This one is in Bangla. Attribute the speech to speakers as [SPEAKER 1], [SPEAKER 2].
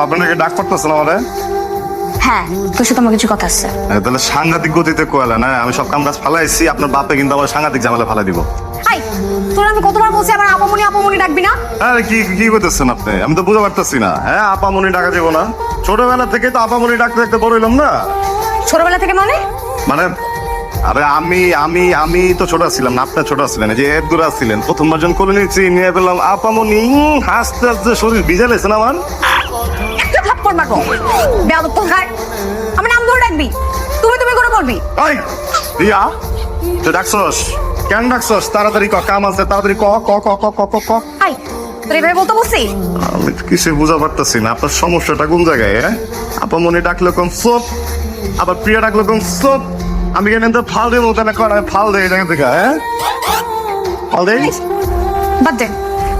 [SPEAKER 1] আপনাকে ডাক করতেছেন আমারে?
[SPEAKER 2] হ্যাঁ, তোর সাথে আমার কিছু কথা আছে।
[SPEAKER 1] তাহলে সাংঘাতিক গতিতে কোয়ালা না, আমি সব কাম কাজ ফালাইছি, আপনার বাপে কিন্তু আমার সাংঘাতিক ঝামেলা ফালাই দিব।
[SPEAKER 2] হাই, তোর আমি কতবার বলছি আবার আপামনি আপামনি ডাকবি না?
[SPEAKER 1] আরে কি কি করতেছেন আপনি? আমি তো বুঝতে পারতেছি না। হ্যাঁ, আপামনি ডাকা যাবো না? ছোটবেলা থেকে তো আপামনি ডাকতে ডাকতে বড় হইলাম না।
[SPEAKER 2] ছোটবেলা থেকে মানে?
[SPEAKER 1] মানে আরে আমি আমি আমি তো ছোট ছিলাম না, আপনার ছোট ছিলেন, যে দূরা ছিলেন, প্রথমবার যখন কোলে নিয়েছি নিয়ে পেলাম আপামনি, হাসতে হাসতে শরীর ভিজে লেছেন আমার।
[SPEAKER 2] একটা থাপ্পড় মারবো বেয়াদব কোথাকার। আমার নাম ধরে ডাকবি, তুমি তুমি করে বলবি।
[SPEAKER 1] ওই রিয়া, তুই ডাকছস কেন? ডাকছস তাড়াতাড়ি ক, কাম আছে, তাড়াতাড়ি ক ক ক ক ক ক ক।
[SPEAKER 2] হাই, তোর এভাবে বলতে বলছি?
[SPEAKER 1] আমি তো কিছু বুঝা পারতেছি না, আপনার সমস্যাটা কোন জায়গায়? হ্যাঁ, আপামনি ডাকলে কোন সোপ, আবার প্রিয়া ডাকলে কোন সোপ। আমি কেন তো ফাল দেবো, তাহলে কর, আমি ফাল দেই জায়গা থেকে। হ্যাঁ, ফাল দেই।
[SPEAKER 2] বাদ দে।